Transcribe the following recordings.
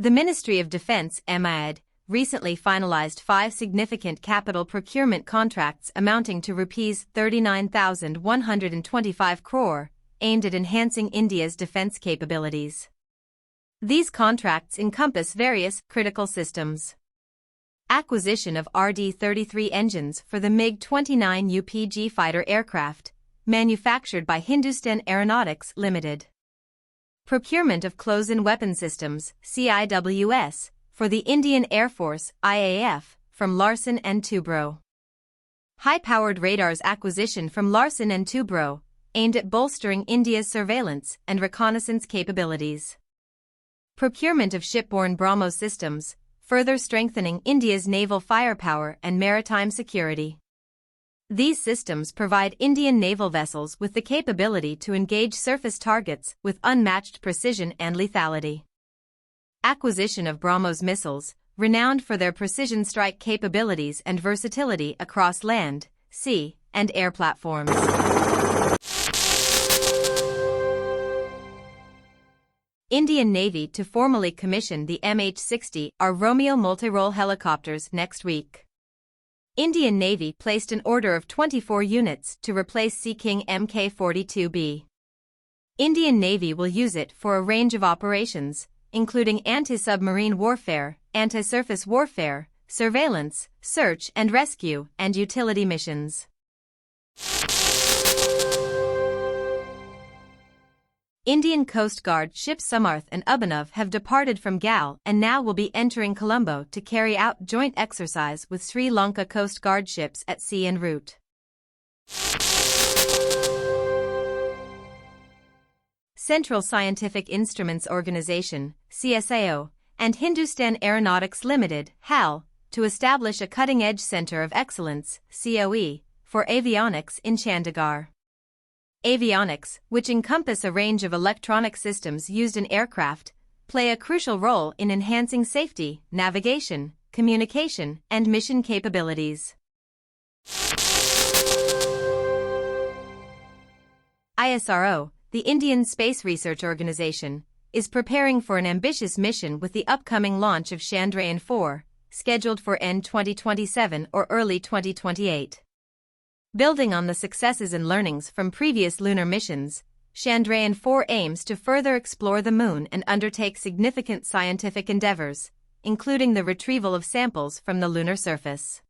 The Ministry of Defence (MAD) recently finalised 5 significant capital procurement contracts amounting to Rs 39,125 crore, aimed at enhancing India's defence capabilities. These contracts encompass various critical systems. Acquisition of RD-33 engines for the Mig-29UPG fighter aircraft, manufactured by Hindustan Aeronautics Limited. Procurement of close-in weapon systems, CIWS, for the Indian Air Force, IAF, from Larsen & Toubro. High-powered radars acquisition from Larsen & Toubro, aimed at bolstering India's surveillance and reconnaissance capabilities. Procurement of shipborne BrahMos systems, further strengthening India's naval firepower and maritime security. These systems provide Indian naval vessels with the capability to engage surface targets with unmatched precision and lethality. Acquisition of BrahMos missiles, renowned for their precision strike capabilities and versatility across land, sea, and air platforms. Indian Navy to formally commission the MH-60 Romeo multi-role helicopters next week. Indian Navy placed an order of 24 units to replace Sea King Mk-42B. Indian Navy will use it for a range of operations, including anti-submarine warfare, anti-surface warfare, surveillance, search and rescue, and utility missions. Indian Coast Guard ships Samarth and Abhinav have departed from GAL and now will be entering Colombo to carry out joint exercise with Sri Lanka Coast Guard ships at sea en route. Central Scientific Instruments Organisation, CSIO, and Hindustan Aeronautics Limited, HAL, to establish a cutting-edge Centre of Excellence, COE, for avionics in Chandigarh. Avionics, which encompass a range of electronic systems used in aircraft, play a crucial role in enhancing safety, navigation, communication, and mission capabilities. ISRO, the Indian Space Research Organisation, is preparing for an ambitious mission with the upcoming launch of Chandrayaan-4, scheduled for end 2027 or early 2028. Building on the successes and learnings from previous lunar missions, Chandrayaan-4 aims to further explore the Moon and undertake significant scientific endeavors, including the retrieval of samples from the lunar surface.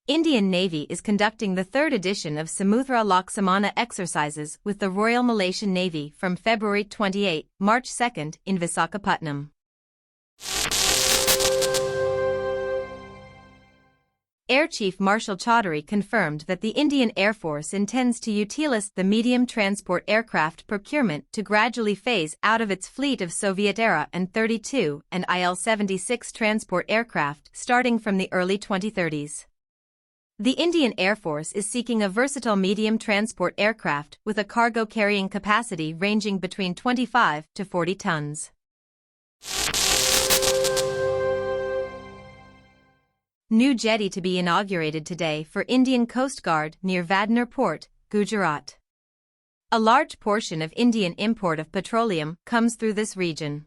Indian Navy is conducting the 3rd edition of Samudra Laksamana Exercises with the Royal Malaysian Navy from February 28 to March 2 in Visakhapatnam. Air Chief Marshal Chaudhary confirmed that the Indian Air Force intends to utilize the medium transport aircraft procurement to gradually phase out of its fleet of Soviet-era An-32 and IL-76 transport aircraft starting from the early 2030s. The Indian Air Force is seeking a versatile medium transport aircraft with a cargo carrying capacity ranging between 25 to 40 tons. New jetty to be inaugurated today for Indian Coast Guard near Vadinar Port, Gujarat. A large portion of Indian import of petroleum comes through this region.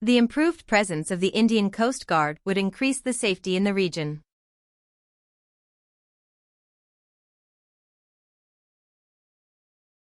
The improved presence of the Indian Coast Guard would increase the safety in the region.